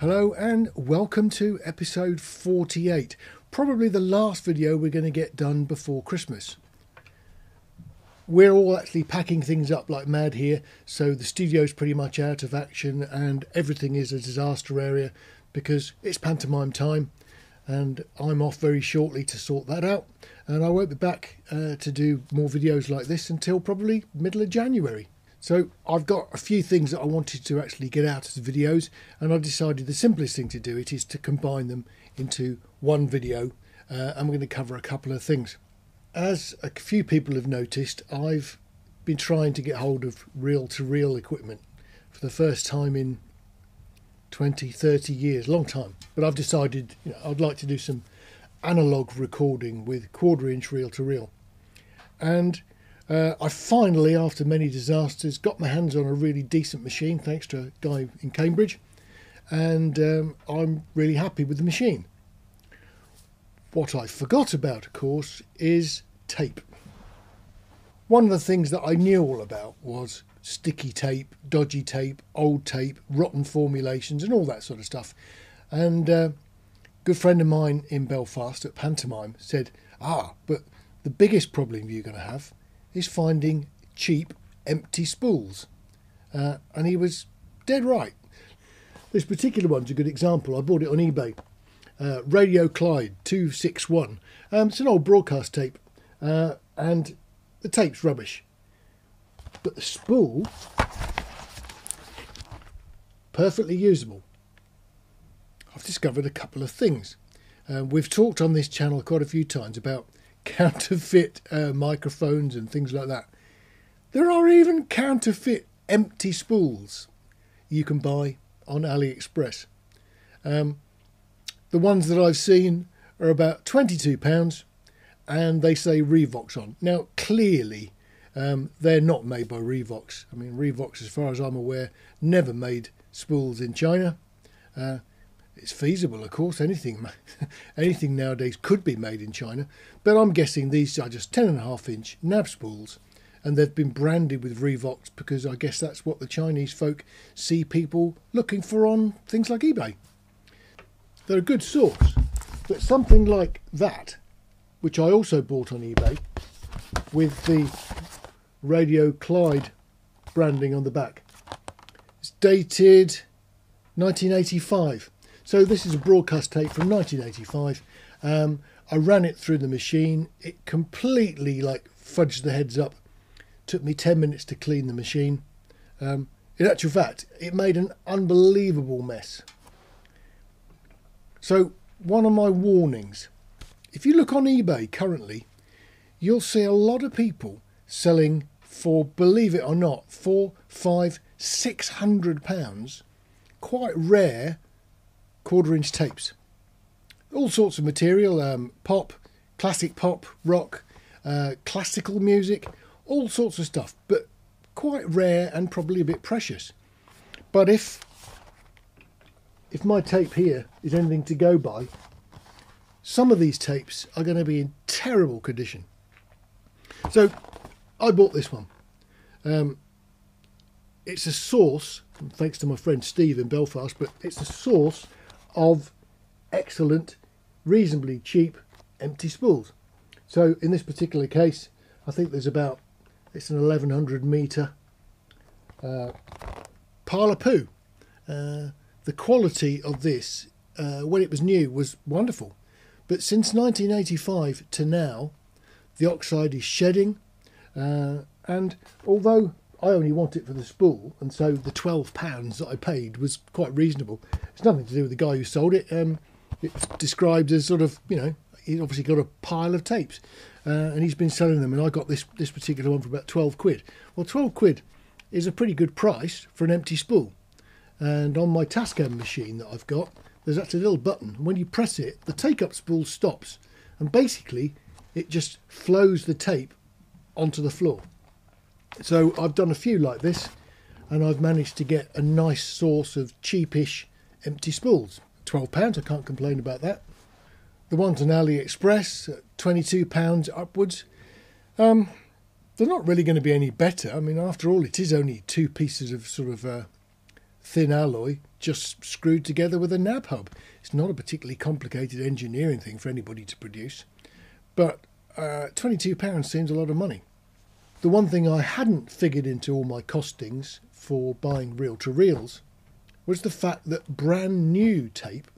Hello and welcome to episode 48, probably the last video we're going to get done before Christmas. We're all actually packing things up like mad here, so the studio's pretty much out of action and everything is a disaster area because it's pantomime time and I'm off very shortly to sort that out, and I won't be back to do more videos like this until probably middle of January. So I've got a few things that I wanted to actually get out as videos, and I decided the simplest thing to do it is to combine them into one video. I'm going to cover a couple of things. As a few people have noticed, I've been trying to get hold of reel-to-reel equipment for the first time in 20, 30 years, long time. But I've decided I'd like to do some analog recording with quarter-inch reel-to-reel. And I finally, after many disasters, got my hands on a really decent machine, thanks to a guy in Cambridge, and I'm really happy with the machine. What I forgot about, of course, is tape. One of the things that I knew all about was sticky tape, dodgy tape, old tape, rotten formulations and all that sort of stuff. And a good friend of mine in Belfast at Pantomime said, but the biggest problem you're going to have is finding cheap, empty spools. And he was dead right. This particular one's a good example. I bought it on eBay. Radio Clyde 261. It's an old broadcast tape. And the tape's rubbish. But the spool, perfectly usable. I've discovered a couple of things. We've talked on this channel quite a few times about counterfeit microphones and things like that. There are even counterfeit empty spools you can buy on Alixpress. The ones that I've seen are about £22 and they say Revox on. Now clearly they're not made by Revox. I mean, Revox, as far as I'm aware, never made spools in China. It's feasible, of course, anything nowadays could be made in China, but I'm guessing these are just 10.5-inch nav spools, and they've been branded with Revox because I guess that's what the Chinese folk see people looking for on things like eBay. They're a good source, but something like that, which I also bought on eBay, with the Radio Clyde branding on the back, it's dated 1985. So this is a broadcast tape from 1985. I ran it through the machine. It completely fudged the heads up. Took me 10 minutes to clean the machine. In actual fact, it made an unbelievable mess. So one of my warnings, if you look on eBay currently, you'll see a lot of people selling for, believe it or not, £400, £500, £600, quite rare quarter-inch tapes. All sorts of material, pop, classic pop, rock, classical music, all sorts of stuff, but quite rare and probably a bit precious. But if my tape here is anything to go by, some of these tapes are going to be in terrible condition. So I bought this one. It's a source, thanks to my friend Steve in Belfast, but it's a source of excellent, reasonably cheap empty spools. So in this particular case, I think it's an 1100 metre pile of poo. The quality of this, when it was new, was wonderful. But since 1985 to now, the oxide is shedding. And although I only want it for the spool, and so the £12 that I paid was quite reasonable. It's nothing to do with the guy who sold it. It's described as sort of, he's obviously got a pile of tapes, and he's been selling them, and I got this particular one for about 12 quid. Well, 12 quid is a pretty good price for an empty spool. And on my Tascam machine that I've got, there's actually a little button. When you press it, the take-up spool stops, and basically it just flows the tape onto the floor. So I've done a few like this, and I've managed to get a nice source of cheapish empty spools. £12, I can't complain about that. The ones on AliExpress, £22 upwards. They're not really going to be any better. I mean, after all, it is only two pieces of sort of thin alloy just screwed together with a nab hub. It's not a particularly complicated engineering thing for anybody to produce, but £22 seems a lot of money. The one thing I hadn't figured into all my costings for buying reel-to-reels was the fact that brand new tape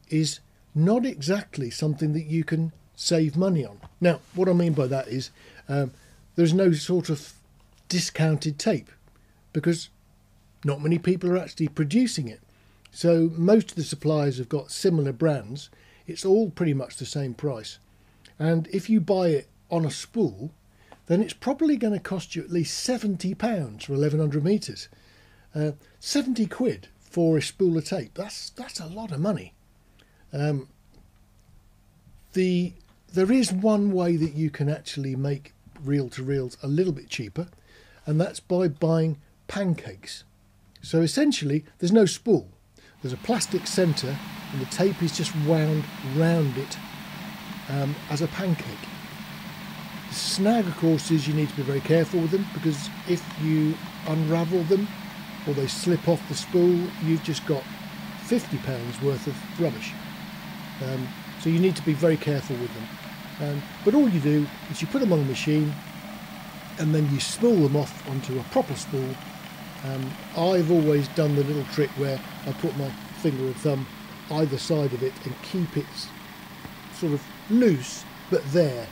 is not exactly something that you can save money on. Now, what I mean by that is there's no sort of discounted tape because not many people are actually producing it. So most of the suppliers have got similar brands. It's all pretty much the same price. And if you buy it on a spool, then it's probably going to cost you at least £70 for 1100 metres. 70 quid for a spool of tape, that's a lot of money. There is one way that you can actually make reel-to-reels a little bit cheaper, and that's by buying pancakes. So essentially there's no spool, there's a plastic centre and the tape is just wound round it as a pancake. The snag, of course, is you need to be very careful with them, because if you unravel them or they slip off the spool, you've just got £50 worth of rubbish. So you need to be very careful with them. But all you do is you put them on the machine and then you spool them off onto a proper spool. I've always done the little trick where I put my finger and thumb either side of it and keep it sort of loose but there,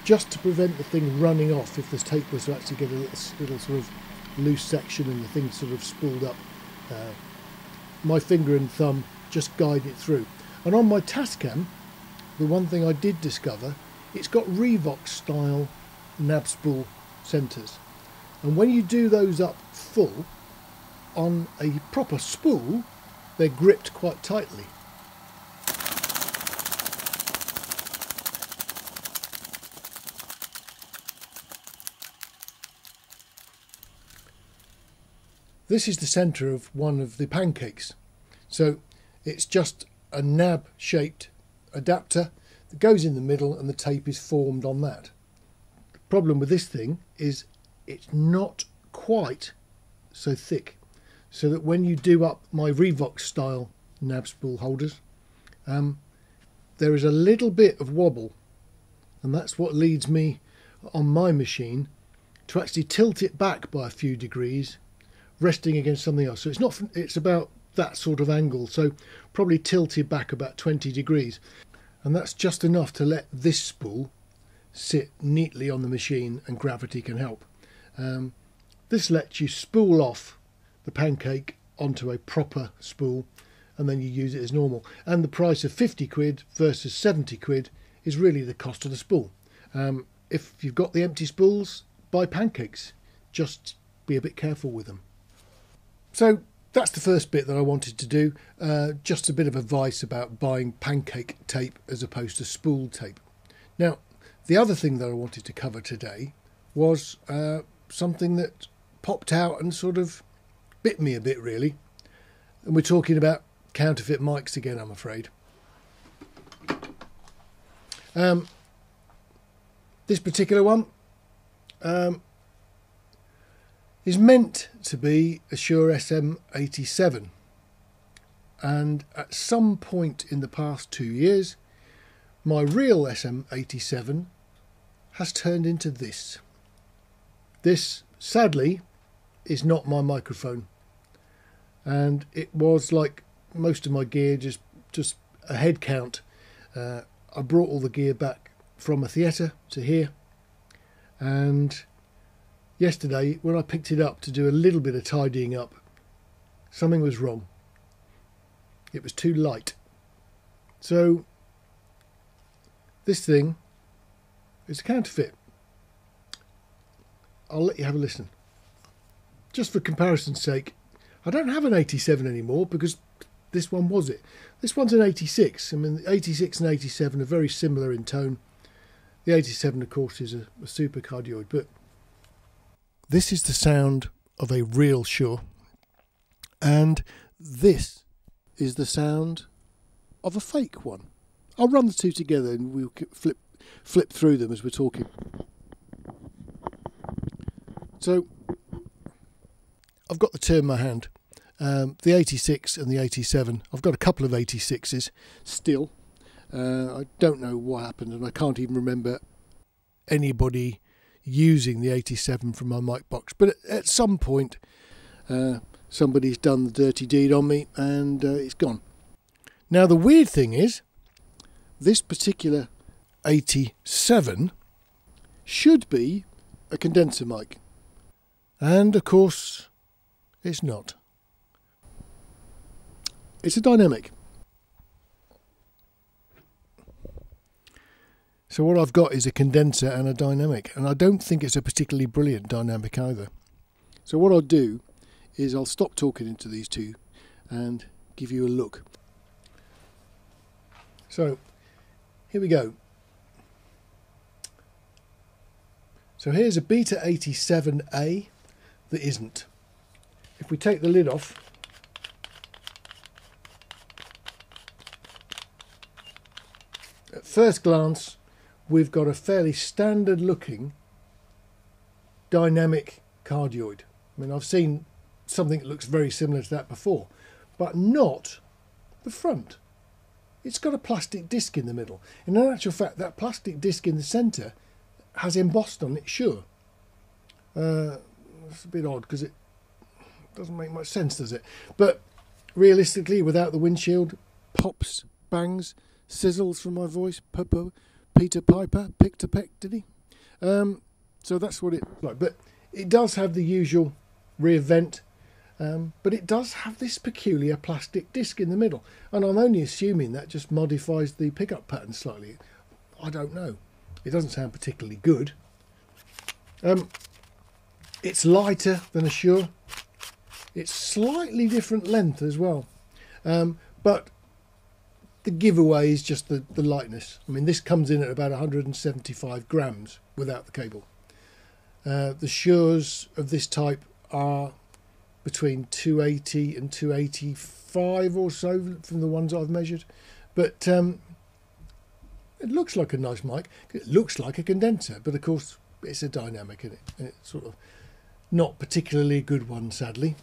just to prevent the thing running off if the tape was to actually get a little sort of loose section and the thing sort of spooled up. My finger and thumb just guide it through. And on my Tascam, the one thing I did discover, it's got Revox style nab spool centres. And when you do those up full, on a proper spool, they're gripped quite tightly. This is the centre of one of the pancakes. So it's just a nab shaped adapter that goes in the middle and the tape is formed on that. The problem with this thing is it's not quite so thick, so that when you do up my Revox style nab spool holders, there is a little bit of wobble, and that's what leads me on my machine to actually tilt it back by a few degrees, resting against something else. So it's about that sort of angle, so probably tilted back about 20 degrees, and that's just enough to let this spool sit neatly on the machine and gravity can help. This lets you spool off the pancake onto a proper spool and then you use it as normal, and the price of 50 quid versus 70 quid is really the cost of the spool. If you've got the empty spools, buy pancakes, just be a bit careful with them. So that's the first bit that I wanted to do, just a bit of advice about buying pancake tape as opposed to spool tape. Now, the other thing that I wanted to cover today was something that popped out and sort of bit me a bit, really. And we're talking about counterfeit mics again, I'm afraid. This particular one is meant to be a Shure SM87, and at some point in the past 2 years my real SM87 has turned into this. This, sadly, is not my microphone, and it was, like most of my gear, just a head count. I brought all the gear back from a theatre to here, and yesterday when I picked it up to do a little bit of tidying up, something was wrong. It was too light. So this thing is a counterfeit. I'll let you have a listen. Just for comparison's sake, I don't have an 87 anymore because this one was it. This one's an 86. I mean, the 86 and 87 are very similar in tone. The 87, of course, is a supercardioid, but this is the sound of a real Shure, and this is the sound of a fake one. I'll run the two together and we'll flip through them as we're talking. So I've got the two in my hand, The 86 and the 87. I've got a couple of 86s still. I don't know what happened, and I can't even remember anybody using the 87 from my mic box. But at some point, somebody's done the dirty deed on me, and it's gone. Now, the weird thing is, this particular 87 should be a condenser mic. And, of course, it's not. It's a dynamic. So what I've got is a condenser and a dynamic, and I don't think it's a particularly brilliant dynamic either. So what I'll do is I'll stop talking into these two and give you a look. So here we go. So here's a Beta 87A that isn't. If we take the lid off, at first glance we've got a fairly standard looking dynamic cardioid. I mean, I've seen something that looks very similar to that before, but not the front. It's got a plastic disc in the middle. In actual fact, that plastic disc in the centre has embossed on it Shure. It's a bit odd because it doesn't make much sense, does it? But realistically, without the windshield, pops, bangs, sizzles from my voice, Peter Piper, picked a peck, did he? So that's what it's like. But it does have the usual rear vent, but it does have this peculiar plastic disc in the middle. And I'm only assuming that just modifies the pickup pattern slightly. I don't know. It doesn't sound particularly good. It's lighter than a Shure. It's slightly different length as well. But the giveaway is just the lightness. I mean, this comes in at about 175 grams without the cable. The Shures of this type are between 280 and 285 or so from the ones I've measured. But it looks like a nice mic. It looks like a condenser, but of course it's a dynamic, isn't it? And it's sort of not particularly a good one, sadly.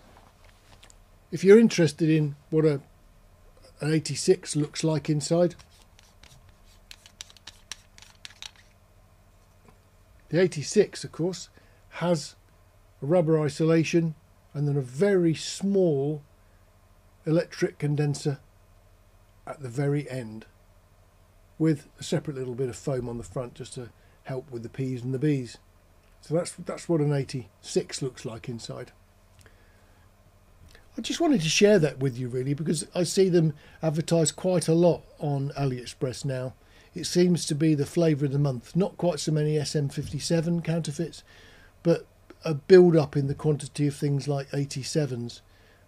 If you're interested in what an 86 looks like inside, the 86, of course, has a rubber isolation and then a very small electric condenser at the very end, with a separate little bit of foam on the front just to help with the P's and the B's. So that's what an 86 looks like inside. I just wanted to share that with you really, because I see them advertised quite a lot on Alixpress now. It seems to be the flavour of the month. Not quite so many SM57 counterfeits, but a build-up in the quantity of things like 87s,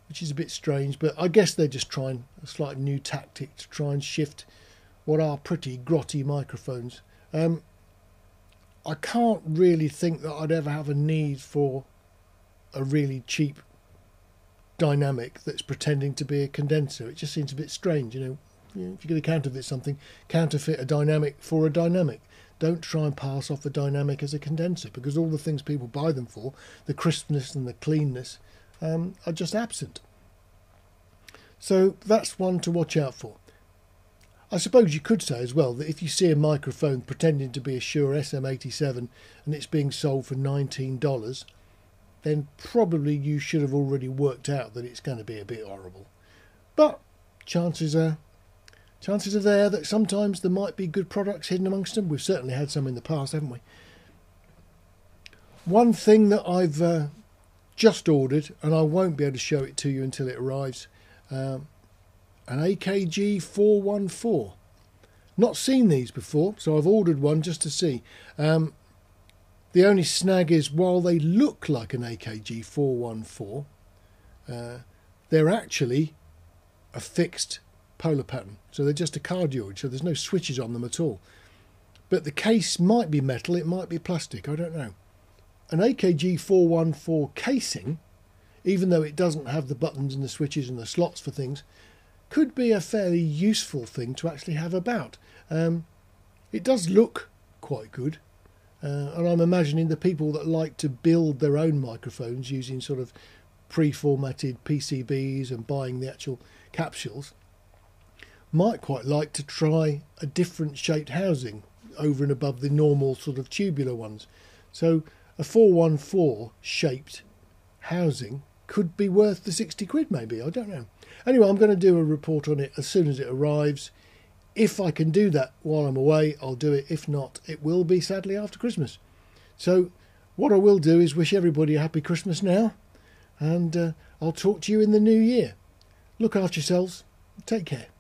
which is a bit strange, but I guess they're just trying a slight new tactic to try and shift what are pretty grotty microphones. I can't really think that I'd ever have a need for a really cheap dynamic that's pretending to be a condenser. It just seems a bit strange, you know. If you're going to counterfeit something, counterfeit a dynamic for a dynamic. Don't try and pass off a dynamic as a condenser, because all the things people buy them for, the crispness and the cleanness, are just absent. So that's one to watch out for. I suppose you could say as well that if you see a microphone pretending to be a Shure SM87 and it's being sold for $19, then probably you should have already worked out that it's going to be a bit horrible. But chances are there that sometimes there might be good products hidden amongst them. We've certainly had some in the past, haven't we? One thing that I've just ordered, and I won't be able to show it to you until it arrives, an AKG 414. Not seen these before, so I've ordered one just to see. The only snag is, while they look like an AKG 414, they're actually a fixed polar pattern. So they're just a cardioid, so there's no switches on them at all. But the case might be metal, it might be plastic, I don't know. An AKG 414 casing, even though it doesn't have the buttons and the switches and the slots for things, could be a fairly useful thing to actually have about. It does look quite good, and I'm imagining the people that like to build their own microphones using sort of pre-formatted PCBs and buying the actual capsules, might quite like to try a different shaped housing over and above the normal sort of tubular ones. So a 414 shaped housing could be worth the 60 quid maybe, I don't know. Anyway, I'm going to do a report on it as soon as it arrives. If I can do that while I'm away, I'll do it. If not, it will be sadly after Christmas. So what I will do is wish everybody a happy Christmas now, and I'll talk to you in the new year. Look after yourselves. Take care.